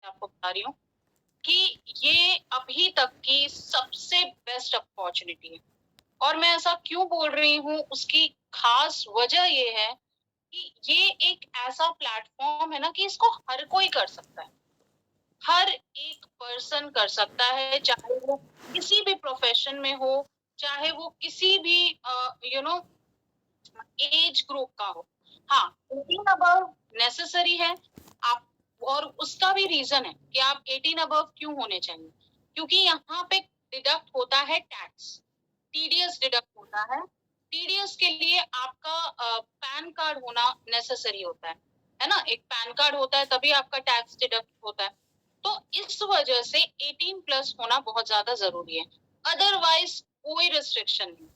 आपको बता रही हूँ कि ये अभी तक की सबसे बेस्ट अपॉर्चुनिटी है। और मैं ऐसा क्यों बोल रही हूँ, उसकी खास वजह ये है कि ये एक ऐसा प्लेटफ़ॉर्म है ना कि इसको हर कोई कर सकता है। हर एक पर्सन कर सकता है, चाहे वो किसी भी प्रोफ़ेशन में हो, चाहे वो किसी भी यू नो एज ग्रुप का हो। हाँ, 18 अबव नेसेसरी है। आप और उसका भी रीज़न है कि आप 18 अबव क्यों होने चाहिए? क्योंकि यहाँ पे डिडक्ट होता है टैक्स, टीडीएस डिडक्ट होता है। टीडीएस के लिए आपका पैन कार्ड होना नेसेसरी होता है ना? एक पैन कार्ड होता है तभी आपका टैक्स डिडक्ट होता है। तो इस वजह से 18 प्लस होना बहुत ज़्यादा ज़रूरी है। अदरवाइज़ कोई रिस्ट्रिक्शन नहीं।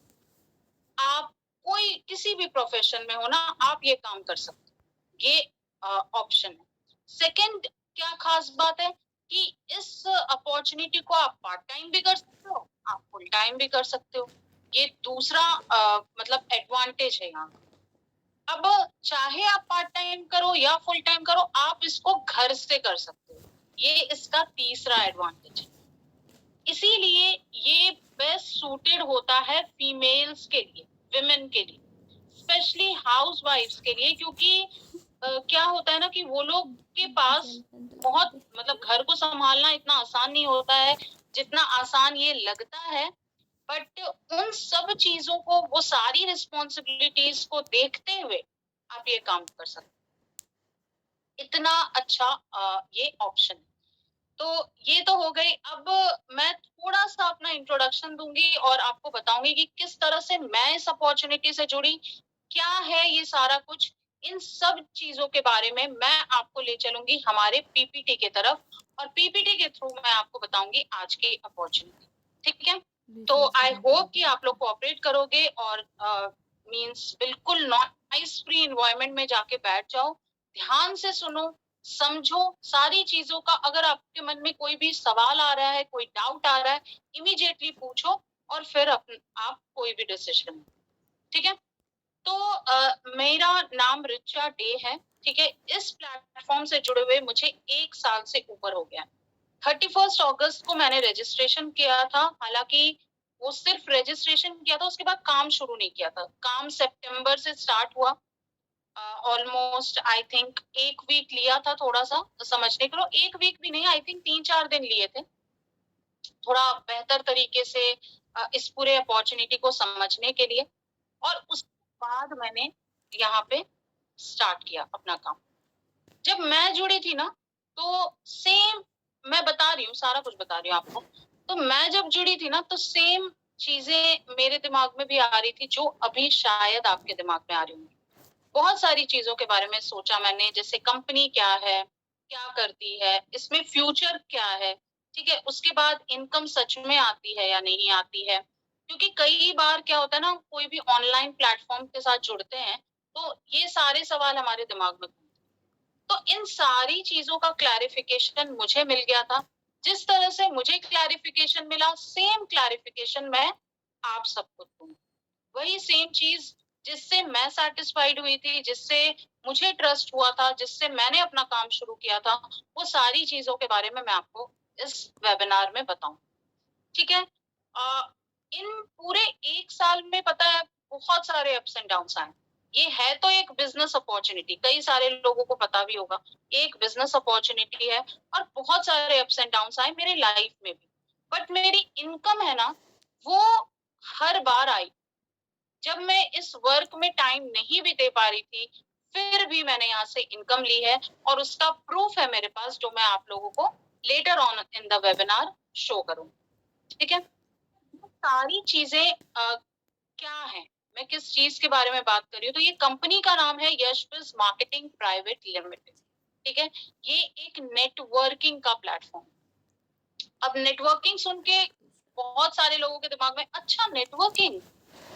आप कोई किसी भी प्रोफेशन में हो ना, आप ये काम कर सकते हो। ये ऑप्शन है। सेकंड क्या खास बात है कि इस अपॉर्चुनिटी को आप पार्ट टाइम भी कर सकते हो, आप फुल टाइम भी कर सकते हो। ये दूसरा मतलब एडवांटेज है यहाँ। अब चाहे आप पार्ट टाइम करो या फुल टाइम करो, आप इसको घर से कर सकते हो। ये इसका तीसरा एडवांटेज है। इसीलिए ये बेस्ट सूटेड होता है फीमेल्स के लिए, विमेन के लिए, स्पेशली हाउसवाइफ्स के लिए, क्योंकि क्या होता है ना कि वो लोग के पास बहुत मतलब घर को संभालना इतना आसान नहीं होता है, जितना आसान ये लगता है। बट उन सब चीज़ों को, वो सारी रिस्पॉन्सिबिलिटीज़ को देखते हुए आप ये काम कर सकते हैं। इतना अच्छा ये ऑप्शन है। तो ये तो हो गई। अब मैं थोड़ा-सा अपना इंट्रोडक्शन दूँगी और आपको बताऊँगी कि किस तरह से मैं इस अपॉर्च्युनिटी से जुड़ी, क्या है ये सारा कुछ। इन सब चीज़ों के बारे में मैं आपको ले चलूँगी हमारे पीपीटी की तरफ, और पीपीटी के थ्रू मैं आपको बताऊँगी आज की अपॉर्च्युनिटी। ठीक है? तो आई होप कि आप लोग कोऑपरेट करोगे और मीन्स बिल्कुल नॉइज़ फ्री एनवायरनमेंट में जाके बैठ जाओ, ध्यान से सुनो, समझो सारी चीज़ों का। अगर आपके मन में कोई भी सवाल आ रहा है, कोई डाउट आ रहा है, इमीडिएटली पूछो और फिर आप कोई भी डिसीजन लो। ठीक है? तो मेरा नाम रिचा डे है, ठीक है? इस प्लेटफ़ॉर्म से जुड़े हुए मुझे 1 साल से ऊपर हो गया है। 31 अगस्त को मैंने रजिस्ट्रेशन किया था, हालाँकि वो सिर्फ़ रजिस्ट्रेशन किया था, उसके बाद काम शुरू नहीं किया था। काम सितंबर से स्टार्ट हुआ। ऑलमोस्ट आई थिंक 1 वीक लिया था थोड़ा-सा समझने के लिए। 1 वीक भी नहीं, आई थिंक 3-4 दिन लिए थे। थोड़ा बेहतर तरीके से इस पूरे अपॉर्च्युनिटी को समझने के लिए, और उसके बाद मैंने यहाँ पे स्टार्ट किया अपना काम। जब मैं जुड़ी थी ना, तो सेम, मैं बता रही हूँ, सारा कुछ बता रही हूँ आपको। तो मैं जब जुड़ी थी ना, तो सेम चीज़ें मेरे दिमाग में भी आ रही थी, जो अभी शायद आपके दिमाग में आ रही होंगी। बहुत सारी चीज़ों के बारे में सोचा मैंने, जैसे कंपनी क्या है, क्या करती है, इसमें फ्यूचर क्या है, ठीक है? उसके बाद इनकम सच में आती है या नहीं आती है? क्योंकि कई बार क्या होता है ना, हम कोई भी ऑनलाइन प्लेटफ़ॉर्म के साथ जुड़ते हैं, तो ये सारे सवाल हमारे दिमाग में घूमते हैं। तो इन सारी चीज़ों का क्लैरिफ़िकेशन मुझे मिल गया था। जिस तरह से मुझे क्लैरिफ़िकेशन मिला, सेम क्लैरिफ़िकेशन मैं आप सबको दूँगी। वही सेम चीज़ जिससे मैं सैटिस्फाइड हुई थी, जिससे मुझे ट्रस्ट हुआ था, जिससे मैंने अपना काम शुरू किया था, वो सारी चीज़ों के बारे में मैं आपको इस वेबिनार में बताऊँ। ठीक है? इन पूरे 1 साल में पता है बहुत सारे अप्स एंड डाउन्स आए। ये है तो एक बिज़नेस अपॉर्च्युनिटी, कई सारे लोगों को पता भी होगा। एक बिज़नेस अपॉर्च्युनिटी है और बहुत सारे अप्स एंड डाउन्स आए मेरे लाइफ में भी। बट मेरी इनकम है ना, वो हर बार आई। जब मैं इस वर्क में टाइम नहीं भी दे पा रही थी, फिर भी मैंने यहाँ से इनकम ली है, और उसका प्रूफ है मेरे पास, जो मैं आप लोगों को later on in the webinar show करूँगी। ठीक है? सारी चीज़ें क्या हैं? मैं किस चीज़ के बारे में बात कर रही हूँ? तो ये कंपनी का नाम है यशविज़ मार्केटिंग प्राइवेट लिमिटेड। ठीक है? ये एक नेटवर्किंग का प्लेटफ़ॉर्म। अब नेटवर्किंग सुन के बहुत सारे लोगों के दिमाग में, अच्छा नेटवर्किंग,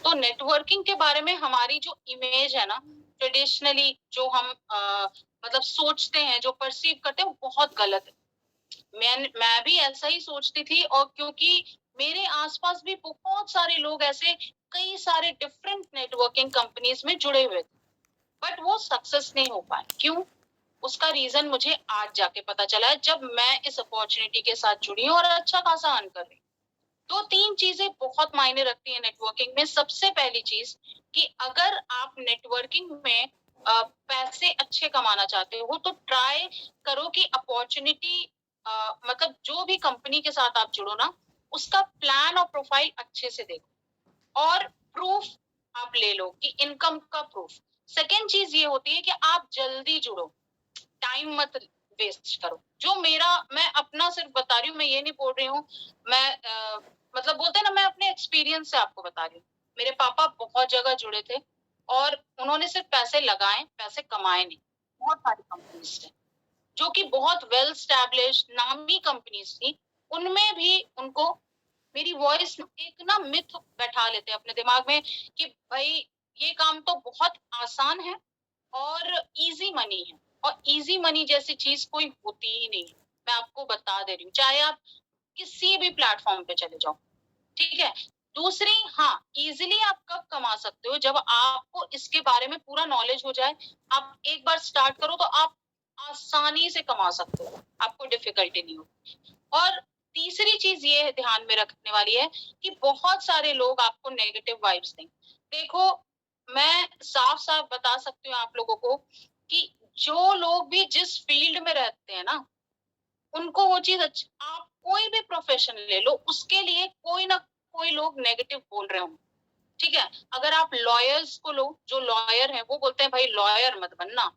तो नेटवर्किंग के बारे में हमारी जो इमेज है ना, ट्रेडिशनली जो हम मतलब सोचते हैं, जो परसीव करते हैं, वो बहुत गलत है। मैं भी ऐसा ही सोचती थी, और क्योंकि मेरे आसपास भी बहुत सारे लोग ऐसे कई सारे डिफरेंट नेटवर्किंग कंपनीज में जुड़े हुए थे, बट वो सक्सेस नहीं हो पाए। क्यों? उसका रीजन मुझे आज जाके पता चला है, जब मैं इस अपॉर्चुनिटी के साथ जुड़ी हूँ और अच्छा खासा अर्न कर रही हूँ। तो 3 चीजें बहुत मायने रखती है नेटवर्किंग में। सबसे पहली चीज कि अगर आप नेटवर्किंग में पैसे अच्छे कमाना चाहते हो तो ट्राई करो कि अपॉर्चुनिटी मतलब जो भी कंपनी के साथ आप जुड़ो ना, उसका प्लान और प्रोफाइल अच्छे से देखो और प्रूफ आप ले लो कि इनकम का प्रूफ। सेकेंड चीज ये होती है कि आप जल्दी जुड़ो, टाइम मत वेस्ट करो। जो मेरा, मैं अपना सिर्फ बता रही हूँ, मैं ये नहीं बोल रही हूँ, मैं मतलब बोलते हैं ना, मैं अपने एक्सपीरियंस से आपको बता रही हूँ। मेरे पापा बहुत जगह जुड़े थे और उन्होंने सिर्फ पैसे लगाए, पैसे कमाए नहीं। बहुत सारी कंपनीज थे जो कि बहुत वेल स्टैब्लिश नामी कंपनीज थी, उनमें भी उनको मेरी वॉइस एक ना मिथ बैठा लेते हैं अपने दिमाग में कि भाई ये काम तो बहुत आसान है और इजी मनी है, और इजी मनी जैसी चीज कोई होती ही नहीं है। मैं आपको बता दे रही हूँ, चाहे आप किसी भी प्लेटफॉर्म पे चले जाओ, ठीक है। दूसरी, हाँ, इजीली आप कब कमा सकते हो, जब आपको इसके बारे में पूरा नॉलेज हो जाए। आप एक बार स्टार्ट करो तो आप आसानी से कमा सकते हो, आपको डिफिकल्टी नहीं हो। और तीसरी चीज ये है ध्यान में रखने वाली है कि बहुत सारे लोग आपको नेगेटिव वाइब्स दें। देखो, मैं साफ साफ बता सकती हूँ आप लोगों को कि जो लोग भी जिस फील्ड में रहते हैं ना, उनको वो चीज अच्छी, आप कोई भी प्रोफेशन ले लो, उसके लिए कोई ना कोई लोग नेगेटिव बोल रहे होंगे, ठीक है। अगर आप लॉयर्स को लो, जो लॉयर है वो बोलते हैं भाई लॉयर मत बनना,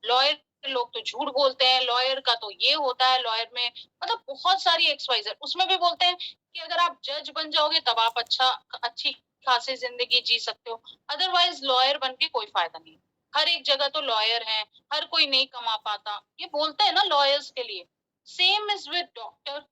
लॉयर लोग तो झूठ बोलते हैं, लॉयर का तो ये होता है, लॉयर में मतलब बहुत सारी एक्सवाइजर। उसमें भी बोलते हैं कि अगर आप जज बन जाओगे तब आप अच्छी खासी जिंदगी जी सकते हो, अदरवाइज लॉयर बन के कोई फायदा नहीं। हर एक जगह तो लॉयर है, हर कोई नहीं कमा पाता, ये बोलते हैं ना लॉयर्स के लिए। Same is with doctor.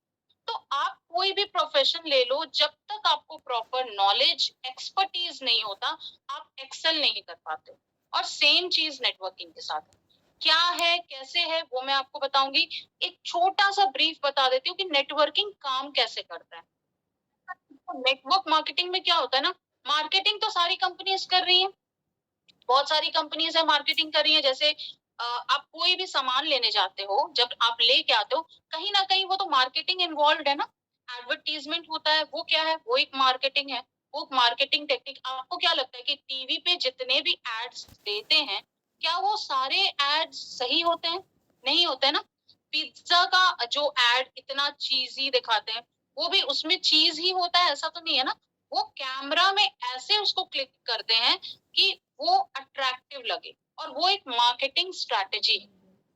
तो आप कोई भी प्रोफेशन ले लो, जब तक आपको प्रॉपर नॉलेज एक्सपर्टीज नहीं होता, आप एक्सेल नहीं कर पाते। और सेम चीज नेटवर्किंग के साथ है। क्या है, कैसे है, वो मैं आपको बताऊंगी। एक छोटा सा ब्रीफ बता देती हूँ कि नेटवर्किंग काम कैसे करता है। तो नेटवर्क मार्केटिंग में क्या होता है ना, मार्केटिंग तो सारी कंपनीज कर रही है, बहुत सारी कंपनीज है मार्केटिंग कर रही है। जैसे आप कोई भी सामान लेने जाते हो, जब आप लेके आते हो, कहीं ना कहीं वो तो मार्केटिंग इन्वॉल्व है ना, एडवर्टीजमेंट होता है, वो क्या है, वो एक मार्केटिंग है, वो मार्केटिंग टेक्निक। आपको क्या लगता है कि टीवी पे जितने भी एड्स देते हैं, क्या वो सारे एड्स सही होते हैं? नहीं होते ना। पिज्जा का जो एड इतना चीजी दिखाते हैं, वो भी उसमें चीज ही होता है ऐसा तो नहीं है ना। वो कैमरा में ऐसे उसको क्लिक करते हैं कि वो अट्रैक्टिव लगे, और वो एक मार्केटिंग स्ट्रैटेजी है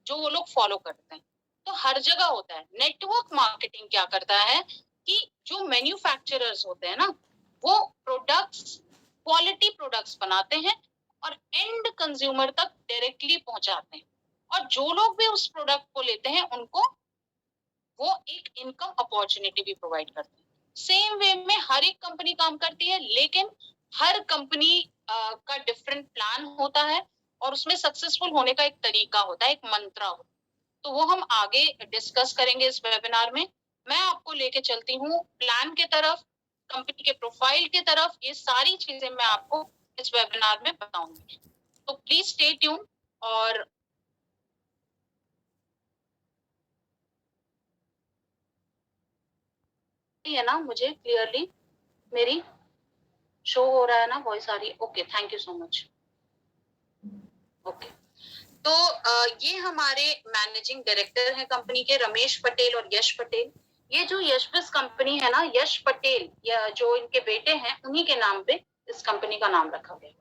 जो वो लोग फॉलो करते हैं। तो हर जगह होता है। नेटवर्क मार्केटिंग क्या करता है कि जो मैन्युफैक्चरर्स होते हैं ना, वो प्रोडक्ट्स, क्वालिटी प्रोडक्ट्स बनाते हैं और एंड कंज्यूमर तक डायरेक्टली पहुंचाते हैं। और जो लोग भी उस प्रोडक्ट को लेते हैं, उनको वो एक इनकम अपॉर्चुनिटी भी प्रोवाइड करते हैं। सेम वे में हर एक कंपनी काम करती है, लेकिन हर कंपनी का डिफरेंट प्लान होता है और उसमें सक्सेसफुल होने का एक तरीका होता है, एक मंत्र होता है। तो वो हम आगे डिस्कस करेंगे इस वेबिनार में। मैं आपको लेके चलती हूँ प्लान के तरफ, कंपनी के प्रोफाइल की तरफ। ये सारी चीजें मैं आपको इस वेबिनार में बताऊंगी। तो प्लीज स्टे ट्यून। और है ना, मुझे क्लियरली मेरी शो हो रहा है ना, वॉइस आ रही है? Okay, thank you so much. Okay, तो ये हमारे मैनेजिंग डायरेक्टर हैं कंपनी के, रमेश पटेल और यश पटेल। ये जो यशबिस कंपनी है ना, यश पटेल या जो इनके बेटे हैं, उन्हीं के नाम पे इस कंपनी का नाम रखा गया,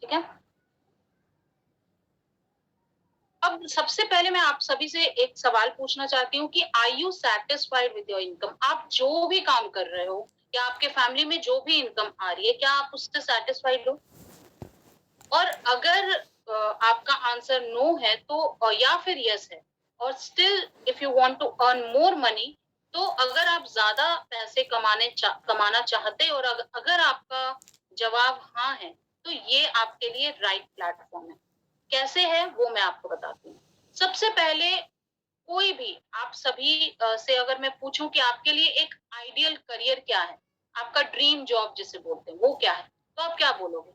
ठीक है। अब सबसे पहले मैं आप सभी से एक सवाल पूछना चाहती हूँ कि are you satisfied with your income? आप जो भी काम कर रहे हो या आपके फैमिली में जो भी इनकम आ रही है, क्या आप उससे सेटिस्फाइड हो? और अगर आपका आंसर नो है तो या फिर यस है, और still if you want to earn more money, तो अगर आप ज्यादा पैसे कमाना चाहते और अगर आपका जवाब हाँ है, तो ये आपके लिए राइट प्लेटफॉर्म है। कैसे है वो मैं आपको बताती हूँ। सबसे पहले, कोई भी आप सभी से अगर मैं पूछूं कि आपके लिए एक आइडियल करियर क्या है, आपका ड्रीम जॉब जिसे बोलते हैं, वो क्या है, तो आप क्या बोलोगे?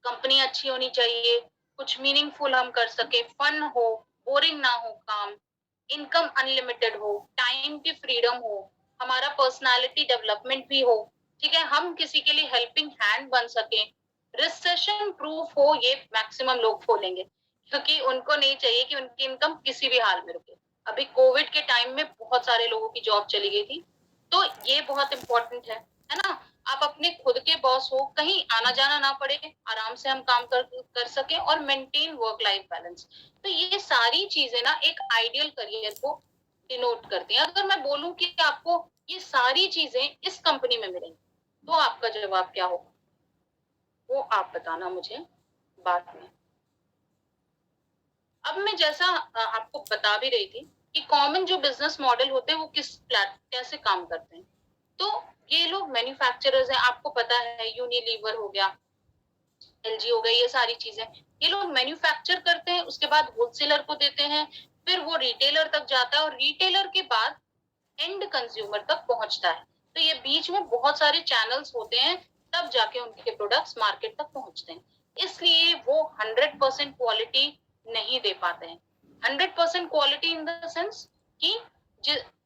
कंपनी अच्छी होनी चाहिए, कुछ मीनिंगफुल हम कर सके, फन हो, बोरिंग ना हो काम, इनकम अनलिमिटेड हो, टाइम की फ्रीडम हो, हमारा पर्सनालिटी डेवलपमेंट भी हो, ठीक है, हम किसी के लिए हेल्पिंग हैंड बन सके, रिसेशन प्रूफ हो, ये मैक्सिमम लोग खोलेंगे क्योंकि उनको नहीं चाहिए कि उनकी इनकम किसी भी हाल में रुके। अभी कोविड के टाइम में बहुत सारे लोगों की जॉब चली गई थी, तो ये बहुत इंपॉर्टेंट है ना? आप अपने खुद के बॉस हो, कहीं आना जाना ना पड़े, आराम से हम काम कर सके और मेंटेन वर्क लाइफ बैलेंस। तो ये सारी चीजें ना एक आइडियल करियर को डिनोट करती हैं। अगर मैं बोलूं कि आपको ये सारी चीजें इस कंपनी में मिलेंगी, तो आपका जवाब क्या होगा, वो आप बताना मुझे बाद में। अब मैं जैसा आपको बता भी रही थी कि कॉमन जो बिजनेस मॉडल होते हैं वो कैसे काम करते हैं। तो ये लोग मैन्युफैक्चरर्स हैं, आपको पता है यूनिलीवर हो गया, एलजी हो गई, ये सारी चीजें ये लोग मैन्युफैक्चर करते हैं, उसके बाद होलसेलर को देते हैं, फिर वो रिटेलर तक जाता है और रिटेलर के बाद एंड कंज्यूमर तक पहुंचता है। तो ये बीच में बहुत सारे चैनल्स होते हैं, तब जाके उनके प्रोडक्ट्स मार्केट तक पहुंचते हैं। इसलिए वो 100% क्वालिटी नहीं दे पाते हैं। 100% क्वालिटी इन द सेंस कि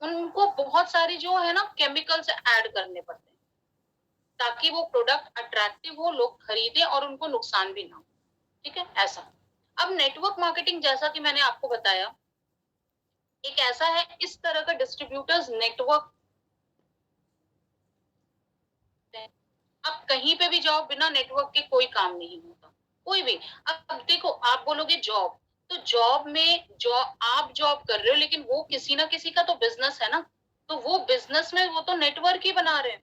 उनको बहुत सारी जो है ना केमिकल्स ऐड करने पड़ते हैं ताकि वो प्रोडक्ट अट्रैक्टिव हो, लोग खरीदे और उनको नुकसान भी ना हो। ठीक है, ऐसा। अब नेटवर्क मार्केटिंग, जैसा कि मैंने आपको बताया, एक ऐसा है, इस तरह का डिस्ट्रीब्यूटर्स नेटवर्क। अब कहीं पे भी जाओ, बिना नेटवर्क के कोई काम नहीं होता, कोई भी। अब देखो, आप बोलोगे जॉब, तो जॉब में आप जॉब कर रहे हो, लेकिन वो किसी ना किसी का तो बिजनेस है ना, तो वो बिजनेस में वो तो नेटवर्क ही बना रहे हैं।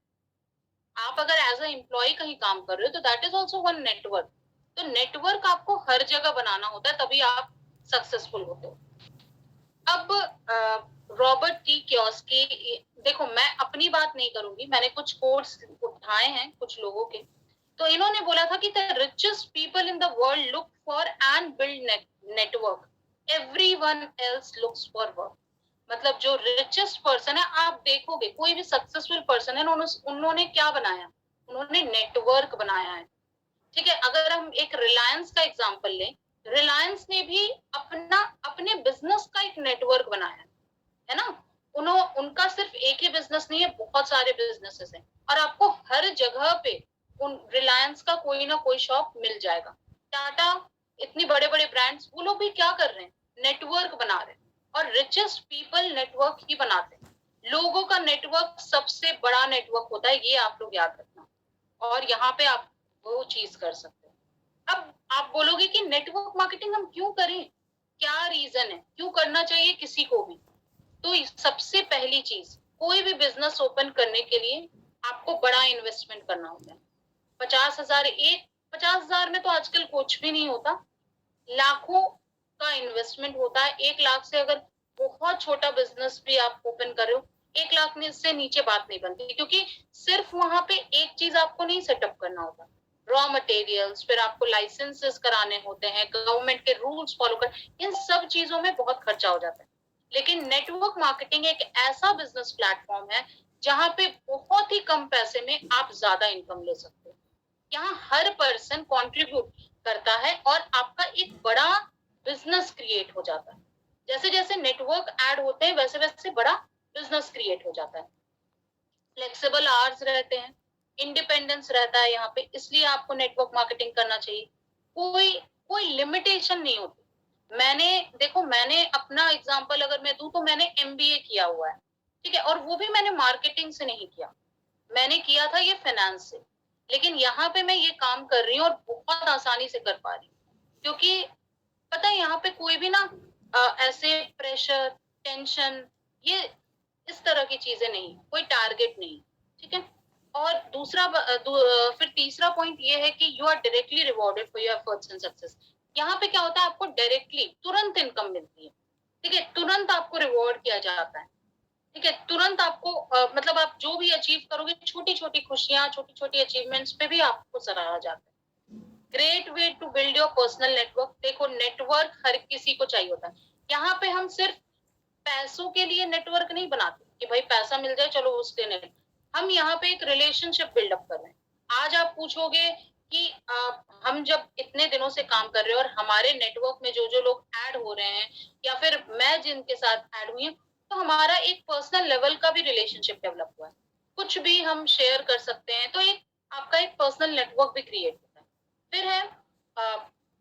आप अगर एज अ एम्प्लॉय कहीं काम कर रहे हो, तो that is also one network. तो नेटवर्क आपको हर जगह बनाना होता है, तभी आप सक्सेसफुल होते हो। अब रॉबर्ट टी कियोस्की, देखो मैं अपनी बात नहीं करूंगी, मैंने कुछ कोट्स उठाए हैं कुछ लोगों के। तो इन्होंने बोला था कि the richest people in the world look for and build network, everyone else looks for work. मतलब जो रिचेस्ट पर्सन है, आप देखोगे कोई भी सक्सेसफुल पर्सन है, उन्होंने क्या बनाया, उन्होंने नेटवर्क बनाया है। ठीक है, अगर हम एक रिलायंस का एग्जांपल लें, रिलायंस ने भी अपने बिजनेस का एक नेटवर्क बनाया है ना। उनका सिर्फ एक ही बिजनेस नहीं है, बहुत सारे बिजनेसेस हैं, और आपको हर जगह पे उन रिलायंस का कोई ना कोई शॉप मिल जाएगा। टाटा, इतनी बड़े बड़े ब्रांड्स, वो लोग भी क्या कर रहे हैं, नेटवर्क बना रहे हैं। और रिचेस्ट पीपल नेटवर्क ही बनाते हैं। लोगों का नेटवर्क सबसे बड़ा नेटवर्क होता है, ये आप लोग याद रखना। और यहाँ पे आप वो चीज कर सकते हैं। अब आप बोलोगे कि नेटवर्क मार्केटिंग हम क्यों करें, क्या रीजन है, क्यों करना चाहिए किसी को भी। तो सबसे पहली चीज, कोई भी बिजनेस ओपन करने के लिए आपको बड़ा इन्वेस्टमेंट करना होता है। 50,000, 50,000 में तो आजकल कुछ भी नहीं होता, लाखों का इन्वेस्टमेंट होता है। 1 लाख से अगर बहुत छोटा बिजनेस भी आप ओपन कर रहे हो, 1 लाख से नीचे बात नहीं बनती, क्योंकि सिर्फ वहां पे एक चीज आपको नहीं सेटअप करना होता, रॉ मटेरियल्स, फिर आपको लाइसेंसेस कराने होते हैं, गवर्नमेंट के रूल्स फॉलो कर, इन सब चीजों में बहुत खर्चा हो जाता है। लेकिन नेटवर्क मार्केटिंग एक ऐसा बिजनेस प्लेटफॉर्म है जहां पे बहुत ही कम पैसे में आप ज्यादा इनकम ले सकते हो। यहाँ हर पर्सन कंट्रीब्यूट करता है और आपका एक बड़ा बिजनेस क्रिएट हो जाता है। जैसे जैसे नेटवर्क ऐड होते हैं, वैसे वैसे बड़ा बिजनेस क्रिएट हो जाता है। फ्लेक्सिबल आवर्स रहते हैं, इंडिपेंडेंस रहता है यहाँ पे, इसलिए आपको नेटवर्क मार्केटिंग करना चाहिए। कोई कोई लिमिटेशन नहीं होती। मैंने अपना एग्जांपल अगर मैं दूं, तो मैंने एमबीए किया हुआ है, ठीक है, और वो भी मैंने मार्केटिंग से नहीं किया, मैंने किया था ये फाइनेंस से। लेकिन यहाँ पे मैं ये काम कर रही हूँ और बहुत आसानी से कर पा रही हूँ, क्योंकि पता है यहाँ पे कोई भी ना ऐसे प्रेशर, टेंशन, ये इस तरह की चीजें नहीं, कोई टारगेट नहीं। ठीक है, और फिर तीसरा पॉइंट ये है कि you are directly rewarded for your efforts and success. यहाँ पे क्या होता है, आपको डायरेक्टली तुरंत इनकम मिलती है। ठीक है, तुरंत आपको रिवॉर्ड किया जाता है। ठीक है, तुरंत आपको मतलब आप जो भी अचीव करोगे, छोटी छोटी खुशियां, छोटी छोटी अचीवमेंट्स पे भी आपको सराहा जाता है। Great way to build your personal network. देखो, नेटवर्क हर किसी को चाहिए होता है। यहाँ पे हम सिर्फ पैसों के लिए नेटवर्क नहीं बनाते कि भाई पैसा मिल जाए चलो उसके नेट, हम यहाँ पे एक रिलेशनशिप बिल्डअप कर रहे हैं। आज आप पूछोगे कि हम जब इतने दिनों से काम कर रहे हैं और हमारे नेटवर्क में जो जो लोग ऐड हो रहे हैं या फिर मैं जिनके साथ ऐड हुई हूँ, तो हमारा एक पर्सनल लेवल का भी रिलेशनशिप डेवलप हुआ है। कुछ भी हम शेयर कर सकते हैं, तो एक आपका एक पर्सनल नेटवर्क भी क्रिएट होता है। फिर है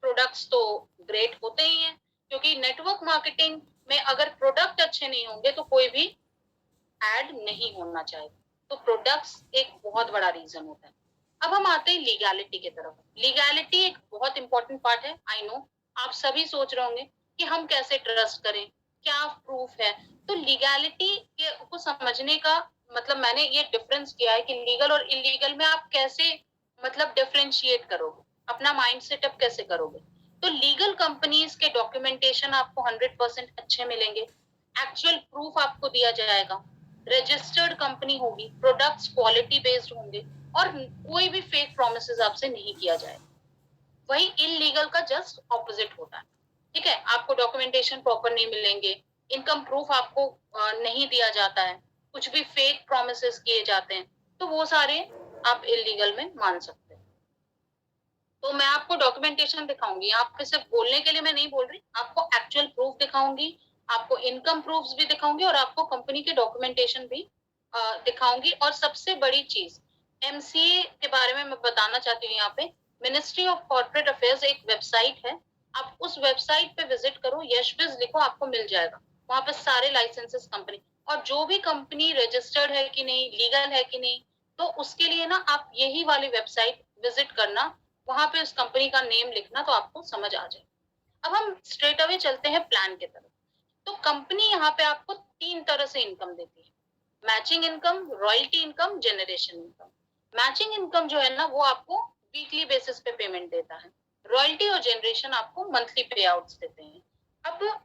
प्रोडक्ट्स तो ग्रेट होते ही हैं, क्योंकि नेटवर्क मार्केटिंग में अगर प्रोडक्ट अच्छे नहीं होंगे तो कोई भी ऐड नहीं होना चाहिए। तो प्रोडक्ट्स एक बहुत बड़ा रीजन होता है। अब हम आते हैं लीगैलिटी की तरफ। लीगैलिटी एक बहुत इंपॉर्टेंट पार्ट है। आई नो आप सभी सोच रहे होंगे कि हम कैसे ट्रस्ट करें, क्या प्रूफ है। तो लीगैलिटी को समझने का मतलब मैंने ये डिफरेंस किया है कि लीगल और इलीगल में आप कैसे मतलब डिफरेंशिएट करोगे, अपना माइंड सेटअप कैसे करोगे। तो लीगल कंपनीज के डॉक्यूमेंटेशन आपको 100% अच्छे मिलेंगे, एक्चुअल प्रूफ आपको दिया जाएगा, रजिस्टर्ड कंपनी होगी, प्रोडक्ट्स क्वालिटी बेस्ड होंगे और कोई भी फेक प्रोमिसेस आपसे नहीं किया जाएगा। वही इलीगल का जस्ट ऑपोजिट होता है। ठीक है, आपको डॉक्यूमेंटेशन प्रॉपर नहीं मिलेंगे, इनकम प्रूफ आपको नहीं दिया जाता है, कुछ भी फेक प्रोमिसेस किए जाते हैं, तो वो सारे आप इलीगल में मान सकते हैं। तो मैं आपको डॉक्यूमेंटेशन दिखाऊंगी, यहाँ पे सिर्फ बोलने के लिए मैं नहीं बोल रही, आपको एक्चुअल प्रूफ दिखाऊंगी, आपको इनकम प्रूफ्स भी दिखाऊंगी और आपको कंपनी के डॉक्यूमेंटेशन भी दिखाऊंगी। और सबसे बड़ी चीज एमसीए के बारे में मैं बताना चाहती हूँ। यहाँ पे मिनिस्ट्री ऑफ कॉर्पोरेट अफेयर्स एक वेबसाइट है, आप उस वेबसाइट पे विजिट करो, यशबिज लिखो, आपको मिल जाएगा। वहां पे सारे लाइसेंसेस कंपनी और जो भी कंपनी रजिस्टर्ड है कि नहीं, लीगल है कि नहीं, तो उसके लिए ना आप यही वाली वेबसाइट विजिट करना, वहां पे उस कंपनी का नेम लिखना, तो आपको समझ आ जाए। अब हम स्ट्रेट अवे चलते हैं प्लान की तरफ। तो कंपनी यहाँ पे आपको 3 तरह से इनकम देती है, matching income, royalty income, generation income. Matching income जो है ना वो आपको वीकली बेसिस पे पेमेंट देता है, रॉयल्टी और जनरेशन आपको मंथली पे आउट देते हैं। अब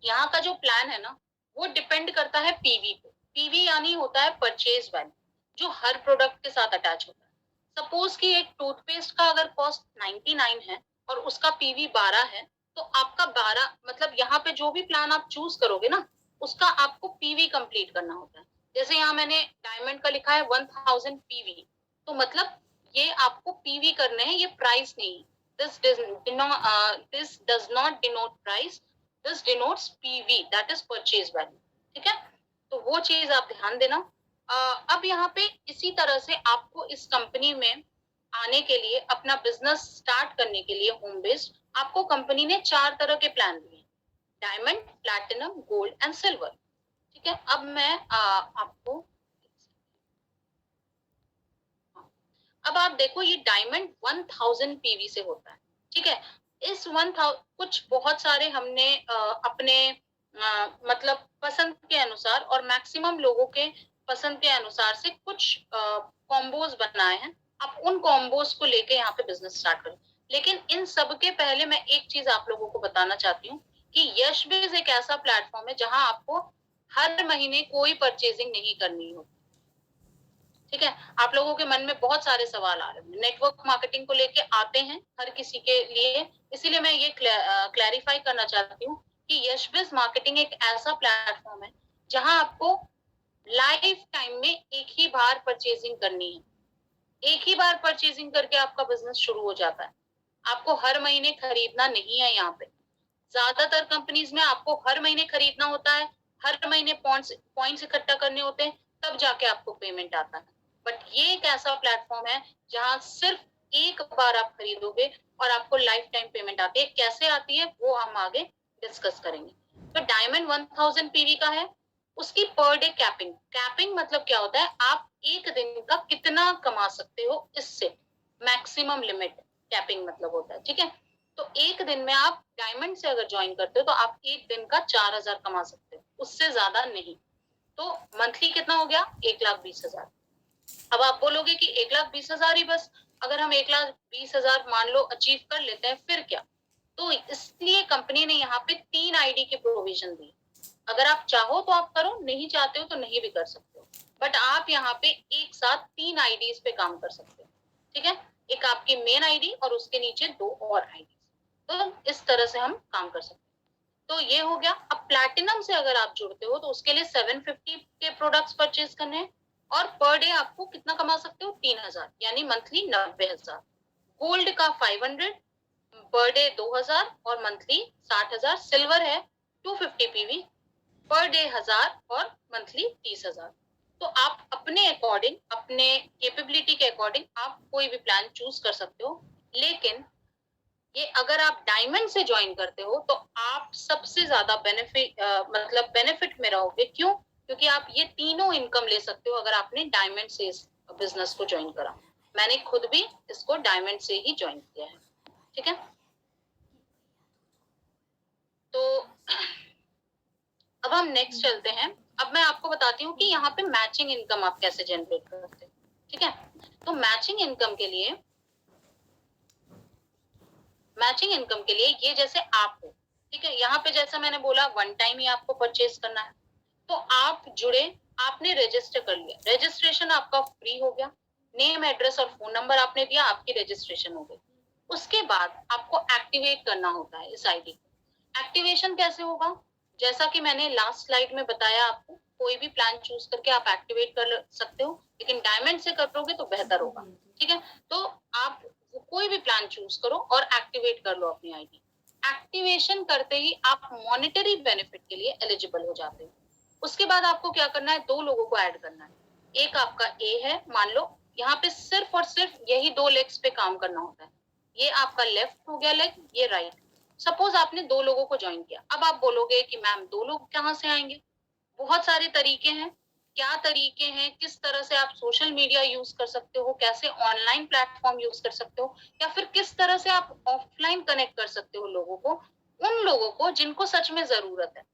यहाँ का जो प्लान है ना वो डिपेंड करता है पीवी पे। पीवी यानी होता है परचेज वैल्यू, जो हर प्रोडक्ट के साथ अटैच होता है। सपोज कि एक टूथपेस्ट का अगर कॉस्ट 99 है और उसका पीवी 12 है, तो आपका 12 मतलब यहाँ पे जो भी प्लान आप चूज करोगे ना उसका आपको पीवी कंप्लीट करना होता है। जैसे यहाँ मैंने डायमंड का लिखा है 1000 पीवी, तो मतलब ये आपको पीवी करने हैं, ये प्राइस नहीं। This does not denote price, this denotes PV, that is purchase value. ठीक है, तो वो चीज आप ध्यान देना। अब यहाँ पे इसी तरह से आपको इस कंपनी में आने के लिए, अपना बिजनेस स्टार्ट करने के लिए होम बेस्ड, आपको कंपनी ने 4 तरह के प्लान दिए, diamond, platinum, gold and silver. ठीक है, अब मैं आपको अब आप देखो ये डायमंड 1000 पीवी से होता है। ठीक है, इस 1000 कुछ बहुत सारे हमने अपने मतलब पसंद के अनुसार और मैक्सिमम लोगों के पसंद के अनुसार से कुछ कॉम्बोज बनाए हैं। आप उन कॉम्बोज को लेके यहाँ पे बिजनेस स्टार्ट करें। लेकिन इन सब के पहले मैं एक चीज आप लोगों को बताना चाहती हूँ कि यशबिज एक ऐसा प्लेटफॉर्म है जहां आपको हर महीने कोई परचेजिंग नहीं करनी होती। ठीक है, आप लोगों के मन में बहुत सारे सवाल आ रहे हैं, नेटवर्क मार्केटिंग को लेके आते हैं हर किसी के लिए, इसीलिए मैं ये क्लैरिफाई करना चाहती हूँ कि यशबिज मार्केटिंग एक ऐसा प्लेटफॉर्म है जहां आपको लाइफ टाइम में एक ही बार परचेजिंग करनी है। एक ही बार परचेजिंग करके आपका बिजनेस शुरू हो जाता है, आपको हर महीने खरीदना नहीं है। यहाँ पे ज्यादातर कंपनीज में आपको हर महीने खरीदना होता है, हर महीने पॉइंट्स इकट्ठा करने होते हैं, तब जाके आपको पेमेंट आता है। बट ये एक ऐसा प्लेटफॉर्म है जहां सिर्फ एक बार आप खरीदोगे और आपको लाइफ टाइम पेमेंट आती है। कैसे आती है वो हम आगे डिस्कस करेंगे। तो डायमंड 1000 पीवी का है, उसकी पर डे कैपिंग। कैपिंग मतलब क्या होता है, आप एक दिन का कितना कमा सकते हो, इससे मैक्सिमम लिमिट कैपिंग मतलब होता है। ठीक है, तो एक दिन में आप डायमंड से अगर ज्वाइन करते हो तो आप एक दिन का 4000 कमा सकते हो, उससे ज्यादा नहीं। तो मंथली कितना हो गया, 1,20,000। अब आप बोलोगे कि 1,20,000 ही बस, अगर हम 1,20,000 मान लो अचीव कर लेते हैं फिर क्या। तो इसलिए कंपनी ने यहाँ पे 3 आईडी के प्रोविजन दी। अगर आप चाहो तो आप करो, नहीं चाहते हो तो नहीं भी कर सकते हो, बट आप यहाँ पे एक साथ 3 आईडीज पे काम कर सकते हो। ठीक है, एक आपकी मेन आईडी और उसके नीचे 2 और आईडी, तो इस तरह से हम काम कर सकते हैं। तो ये हो गया। अब प्लैटिनम से अगर आप जुड़ते हो तो उसके लिए 750 के प्रोडक्ट्स परचेज करने हैं और पर डे आपको कितना कमा सकते हो, 3,000, यानी मंथली 90,000। गोल्ड का 500, पर डे 2000 और मंथली 60,000। सिल्वर है 250 पीवी, पर डे 1000 और मंथली 30,000। तो आप अपने अकॉर्डिंग, अपने कैपेबिलिटी के अकॉर्डिंग आप कोई भी प्लान चूज कर सकते हो। लेकिन ये अगर आप डायमंड से ज्वाइन करते हो तो आप सबसे ज्यादा मतलब बेनिफिट में रहोगे। क्यों? क्योंकि आप ये तीनों इनकम ले सकते हो अगर आपने डायमंड से इस बिजनेस को ज्वाइन करा। मैंने खुद भी इसको डायमंड से ही ज्वाइन किया है। ठीक है, तो अब हम नेक्स्ट चलते हैं। अब मैं आपको बताती हूँ कि यहाँ पे मैचिंग इनकम आप कैसे जनरेट करते हैं। ठीक है, तो मैचिंग इनकम के लिए ये जैसे आप हो, ठीक है, यहाँ पे जैसा मैंने बोला वन टाइम ही आपको परचेज करना है। तो आप जुड़े, आपने रजिस्टर कर लिया, रजिस्ट्रेशन आपका फ्री हो गया, नेम एड्रेस और फोन नंबर आपने दिया, आपकी रजिस्ट्रेशन हो गई। उसके बाद आपको एक्टिवेट करना होता है इस आईडी को। एक्टिवेशन कैसे होगा? जैसा कि मैंने लास्ट स्लाइड में बताया आपको, कोई भी प्लान चूज करके आप एक्टिवेट कर सकते हो, लेकिन डायमंड से करोगे तो बेहतर होगा। ठीक है, तो आप कोई भी प्लान चूज करो और एक्टिवेट कर लो अपनी आईडी। एक्टिवेशन करते ही आप मॉनेटरी बेनिफिट के लिए एलिजिबल हो जाते हो। उसके बाद आपको क्या करना है? 2 लोगों को ऐड करना है। एक आपका ए है, मान लो यहाँ पे सिर्फ और सिर्फ यही 2 लेग्स पे काम करना होता है। ये आपका लेफ्ट हो गया लेग, ये राइट। सपोज आपने 2 लोगों को ज्वाइन किया। अब आप बोलोगे कि मैम 2 लोग कहाँ से आएंगे? बहुत सारे तरीके हैं। क्या तरीके हैं? किस तरह से आप सोशल मीडिया यूज कर सकते हो, कैसे ऑनलाइन प्लेटफॉर्म यूज कर सकते हो, या फिर किस तरह से आप ऑफलाइन कनेक्ट कर सकते हो लोगों को, उन लोगों को जिनको सच में जरूरत है।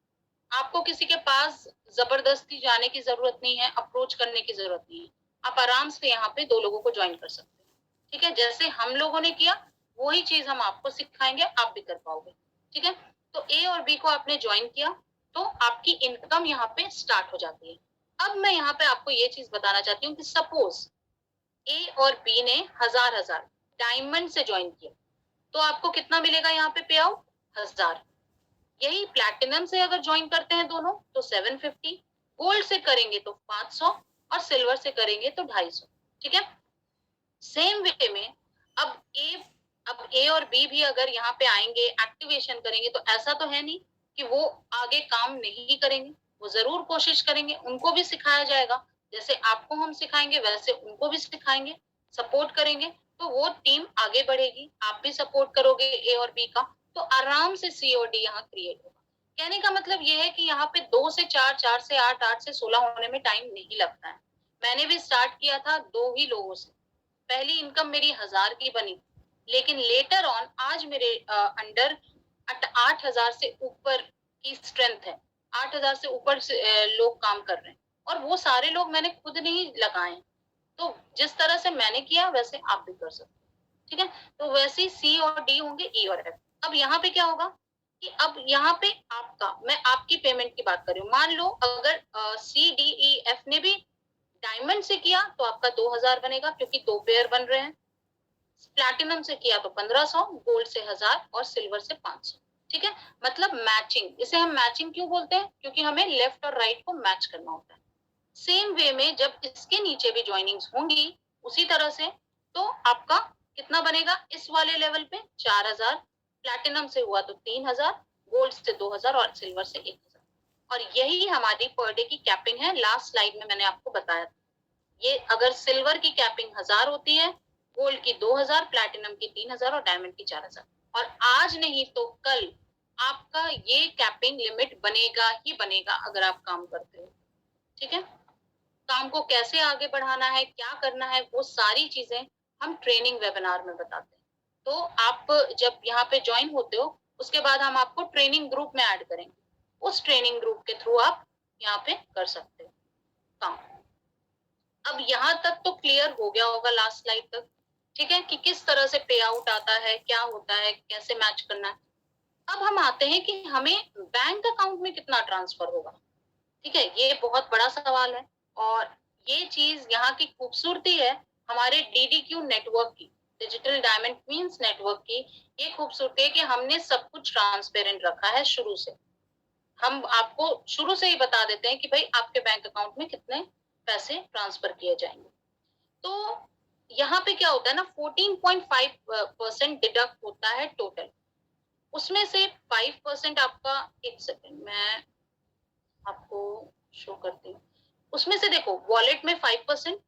आपको किसी के पास जबरदस्ती जाने की जरूरत नहीं है, अप्रोच करने की जरूरत नहीं है। आप आराम से यहाँ पे 2 लोगों को ज्वाइन कर सकते हैं। ठीक है, जैसे हम लोगों ने किया वही चीज हम आपको सिखाएंगे, आप भी कर पाओगे। ठीक है, तो ए और बी को आपने ज्वाइन किया तो आपकी इनकम यहाँ पे स्टार्ट हो जाती है। अब मैं यहाँ पे आपको ये चीज बताना चाहती हूँ कि सपोज ए और बी ने 1000 डायमंड से ज्वाइन किया, तो आपको कितना मिलेगा यहाँ पे पे आउट? 1000। यही प्लैटिनम से अगर ज्वाइन करते हैं दोनों तो 750, गोल्ड से करेंगे तो 500 और सिल्वर से करेंगे तो 250। ठीक है, सेम वे में अब ए और बी भी अगर यहाँ पे आएंगे, एक्टिवेशन करेंगे, तो ऐसा तो है नहीं कि वो आगे काम नहीं करेंगे। वो जरूर कोशिश करेंगे, उनको भी सिखाया जाएगा। जैसे आपको हम सिखाएंगे वैसे उनको भी सिखाएंगे, सपोर्ट करेंगे, तो वो टीम आगे बढ़ेगी। आप भी सपोर्ट करोगे ए और बी का, तो आराम से सीओडी यहाँ क्रिएट होगा। कहने का मतलब ये है कि यहाँ पे 2 से 4, 4 से 8, 8 से 16 होने में टाइम नहीं लगता है। मैंने भी स्टार्ट किया था 2 ही लोगों से। पहली इनकम मेरी 1000 की बनी, लेकिन लेटर ऑन आज मेरे अंडर 8000 से ऊपर की स्ट्रेंथ है। 8000 से ऊपर से लोग काम कर रहे हैं, और वो सारे लोग मैंने खुद नहीं लगाए। तो जिस तरह से मैंने किया वैसे आप भी कर सकते हो। ठीक है, तो वैसे ही सी और डी होंगे, ई और एफ। अब यहाँ पे क्या होगा कि अब यहाँ पे मैं आपकी पेमेंट की बात कर रही हूँ। मान लो अगर सी डी ई एफ ने भी डायमंड से किया तो आपका 2000 बनेगा, क्योंकि 2 पेयर बन रहे हैं। प्लैटिनम से किया तो 1500, गोल्ड से 1000 और सिल्वर से 500। ठीक है, मतलब मैचिंग। इसे हम मैचिंग क्यों बोलते हैं? क्योंकि हमें लेफ्ट और राइट को मैच करना होता है। सेम वे में जब इसके नीचे भी ज्वाइनिंग्स होंगी उसी तरह से, तो आपका कितना बनेगा इस वाले लेवल पे? 4000। प्लैटिनम से हुआ तो 3000, गोल्ड से 2000 और सिल्वर से 1000। और यही हमारी पर डे की कैपिंग है। लास्ट स्लाइड में मैंने आपको बताया था। ये अगर सिल्वर की कैपिंग 1000 होती है, गोल्ड की 2000, प्लैटिनम की 3000 और डायमंड की 4000। और आज नहीं तो कल आपका ये कैपिंग लिमिट बनेगा ही बनेगा अगर आप काम करते हो। ठीक है, काम को कैसे आगे बढ़ाना है, क्या करना है, वो सारी चीजें हम ट्रेनिंग वेबिनार में बताते हैं। तो आप जब यहाँ पे ज्वाइन होते हो उसके बाद हम आपको ट्रेनिंग ग्रुप में ऐड करेंगे। उस ट्रेनिंग ग्रुप के थ्रू आप यहाँ पे कर सकते हो काम। अब यहाँ तक तो क्लियर हो गया होगा लास्ट स्लाइड तक। ठीक है, कि किस तरह से पे आउट आता है, क्या होता है, कैसे मैच करना है। अब हम आते हैं कि हमें बैंक अकाउंट में कितना ट्रांसफर होगा। ठीक है, ये बहुत बड़ा सवाल है, और ये चीज यहाँ की खूबसूरती है हमारे डीडीक्यू नेटवर्क की, डिजिटल डायमंड क्वींस नेटवर्क की। ये खूबसूरती है कि हमने सब कुछ ट्रांसपेरेंट रखा है शुरू से। हम आपको शुरू से ही बता देते हैं कि भाई आपके बैंक अकाउंट में कितने पैसे ट्रांसफर किए जाएंगे। तो यहाँ पे क्या होता है ना, 14.5% डिडक्ट होता है टोटल। उसमें से 5% आपका, एक सेकेंड मैं आपको शो करती हूँ। उसमें से देखो, वॉलेट में 5%,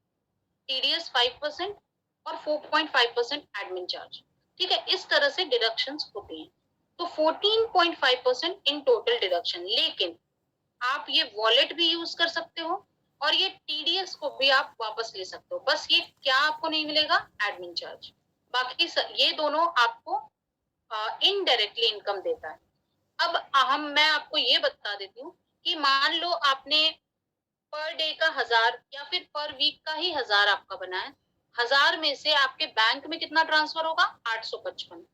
टीडीएस 5% और 4.5% एडमिन चार्ज। ठीक है, इस तरह से डिडक्शंस होती हैं। तो 14.5% इन टोटल डिडक्शन। लेकिन आप ये वॉलेट भी यूज कर सकते हो और ये टीडीएस को भी आप वापस ले सकते हो। बस ये क्या आपको नहीं मिलेगा, एडमिन चार्ज। बाकी ये दोनों आपको इनडायरेक्टली इनकम देता है। अब मैं आपको ये बता देती हूँ कि मान लो आपने पर डे का 1000 या फिर पर वीक का ही 1000 आपका बना है। 1000 में से आपके बैंक में कितना ट्रांसफर होगा, 855।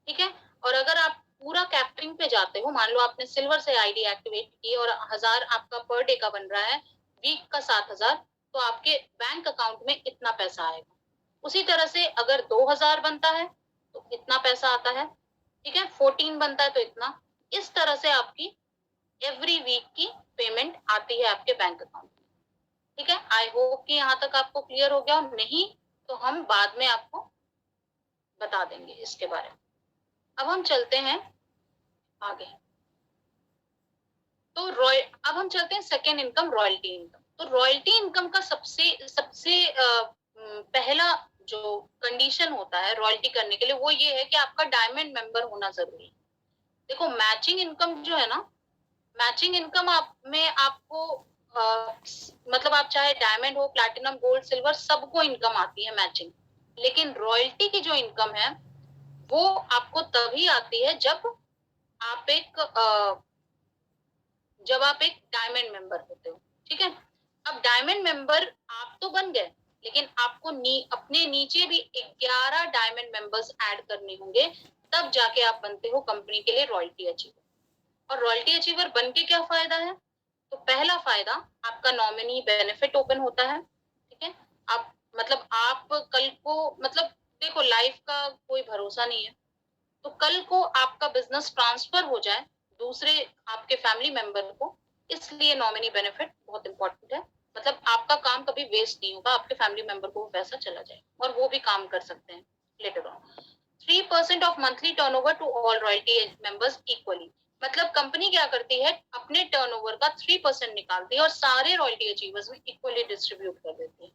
ठीक है, और अगर आप पूरा कैप्टरिंग पे जाते हो, मान लो आपने सिल्वर से आईडी एक्टिवेट की और 1000 आपका पर डे का बन रहा है, वीक का 7000, तो आपके बैंक अकाउंट में इतना पैसा आएगा। उसी तरह से अगर 2000 बनता है तो इतना पैसा आता है। ठीक है, 14 बनता है तो इतना। इस तरह से आपकी एवरी वीक की पेमेंट आती है आपके बैंक अकाउंट में। ठीक है, आई होप कि यहाँ तक आपको क्लियर हो गया। नहीं तो हम बाद में आपको बता देंगे इसके बारे में। अब हम चलते हैं आगे। तो अब हम चलते हैं सेकेंड इनकम, रॉयल्टी इनकम। तो रॉयल्टी इनकम का सबसे सबसे पहला जो कंडीशन होता है रॉयल्टी करने के लिए, वो ये है कि आपका डायमंड मेंबर होना जरूरी है। देखो, मैचिंग इनकम जो है ना, मैचिंग इनकम आप में आपको मतलब आप चाहे डायमंड हो, प्लैटिनम, गोल्ड, सिल्वर, सबको इनकम आती है मैचिंग। लेकिन रॉयल्टी की जो इनकम है वो आपको तभी आती है आप एक जब आप एक डायमंड मेंबर होते हो। ठीक है, अब डायमंड मेंबर आप तो बन गए, लेकिन आपको अपने नीचे भी 11 डायमंड मेंबर्स ऐड करने होंगे, तब जाके आप बनते हो कंपनी के लिए रॉयल्टी अचीवर। और रॉयल्टी अचीवर बन के क्या फायदा है, तो पहला फायदा, आपका नॉमिनी बेनिफिट ओपन होता है। ठीक है, आप मतलब आप कल को, मतलब देखो लाइफ का कोई भरोसा नहीं है, तो कल को आपका बिजनेस ट्रांसफर हो जाए दूसरे आपके फैमिली मेंबर को, इसलिए नॉमिनी बेनिफिट बहुत इंपॉर्टेंट है। मतलब आपका काम कभी वेस्ट नहीं होगा, आपके फैमिली मेंबर को पैसा चला जाए और वो भी काम कर सकते हैं later on. 3% of monthly turnover to all royalty members equally. मतलब कंपनी क्या करती है, अपने टर्नओवर का 3% निकालती है और सारे रॉयल्टी अचीवर्स में इक्वली डिस्ट्रीब्यूट कर देती है।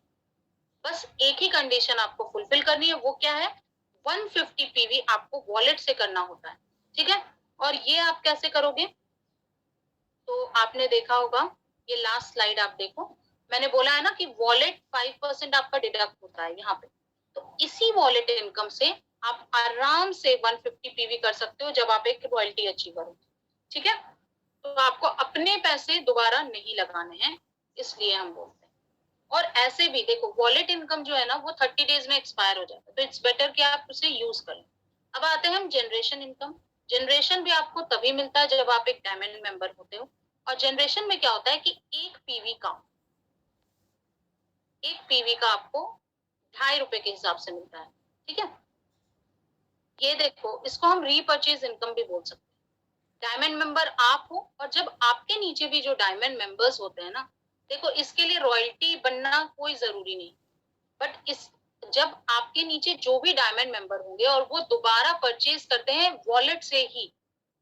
बस एक ही कंडीशन आपको फुलफिल करनी है, वो क्या है, 150 पीवी आपको वॉलेट से करना होता है। ठीक है, और ये आप कैसे करोगे, तो आपने देखा होगा, ये लास्ट स्लाइड आप देखो, मैंने बोला है ना कि वॉलेट 5% आपका डिडक्ट होता है यहाँ पे। तो इसी वॉलेट इनकम से आप आराम से 150 पीवी कर सकते हो जब आप एक रॉयल्टी अचीवर हो। ठीक है, तो आपको अपने पैसे दोबारा नहीं लगाने हैं, इसलिए हम बोलते हैं। और ऐसे भी देखो, वॉलेट इनकम जो है ना, वो 30 डेज में एक्सपायर हो जाता है, तो इट्स बेटर कि आप उसे यूज करें। अब आते हैं हम जनरेशन इनकम। जनरेशन भी आपको तभी मिलता है जब आप एक डायमंड मेंबर होते हो। और जनरेशन में क्या होता है कि एक पीवी का आपको ₹2.5 के हिसाब से मिलता है। ठीक है, ये देखो, इसको हम रीपर्चेज इनकम भी बोल सकते हैं। डायमंड मेंबर आप हो और जब आपके नीचे भी जो डायमंड मेंबर्स होते हैं ना, देखो इसके लिए रॉयल्टी बनना कोई जरूरी नहीं, बट इस जब आपके नीचे जो भी डायमंड मेंबर होंगे और वो दोबारा परचेज करते हैं वॉलेट से ही,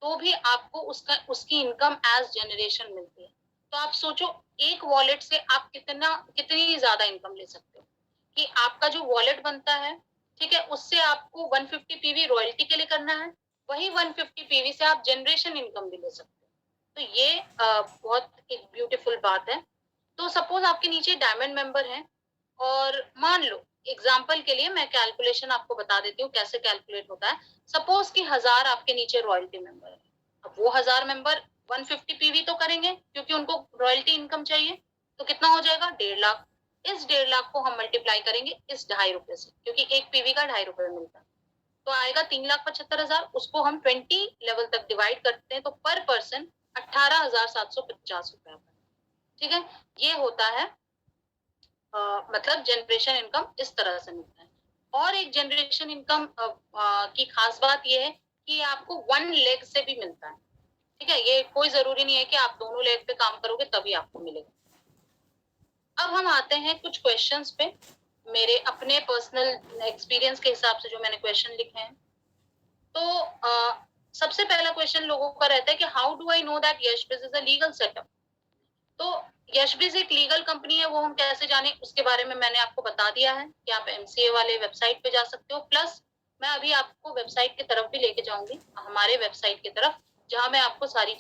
तो भी आपको उसकी इनकम एज जनरेशन मिलती है। तो आप सोचो, एक वॉलेट से आप कितनी ज्यादा इनकम ले सकते हो, कि आपका जो वॉलेट बनता है, ठीक है, उससे आपको 150 पीवी रॉयल्टी के लिए करना है, वही 150 पीवी से आप जनरेशन इनकम भी ले सकते हो। तो ये बहुत एक ब्यूटीफुल बात है। तो सपोज आपके नीचे डायमंड मेंबर है, और मान लो एग्जाम्पल के लिए मैं कैलकुलेशन आपको बता देती हूँ कैसे कैलकुलेट होता है। सपोज कि 1000 आपके नीचे रॉयल्टी मेंबर है, अब वो 1000 मेंबर 150 पीवी तो करेंगे क्योंकि उनको रॉयल्टी इनकम चाहिए, तो कितना हो जाएगा, 1.5 लाख। इस 1.5 लाख को हम मल्टीप्लाई करेंगे इस ₹2.5 से, क्योंकि एक पीवी का ₹2.5 मिलता है, तो आएगा 3,75,000। उसको हम 20 लेवल तक डिवाइड करते हैं तो पर पर्सन 18,750 रुपए। ठीक है, ये होता है मतलब जनरेशन इनकम इस तरह से मिलता है। और एक जनरेशन इनकम की खास बात ये है कि आपको 1 लेग से भी मिलता है। ठीक है, ये कोई जरूरी नहीं है कि आप दोनों लेग पे काम करोगे तभी आपको मिलेगा। अब हम आते हैं कुछ क्वेश्चंस पे। मेरे अपने पर्सनल एक्सपीरियंस के हिसाब से जो मैंने क्वेश्चन लिखे हैं, तो सबसे पहला क्वेश्चन लोगों का रहता है कि how do I know that Yashbiz is a legal setup? तो यशबिज एक लीगल कंपनी है, वो हम कैसे जाने, उसके बारे में मैंने आपको बता दिया है कि आप एमसीए वाले वेबसाइट पे जा सकते हो। प्लस मैं अभी आपको वेबसाइट की तरफ भी लेके जाऊंगी, हमारे वेबसाइट की तरफ, जहां मैं आपको सारी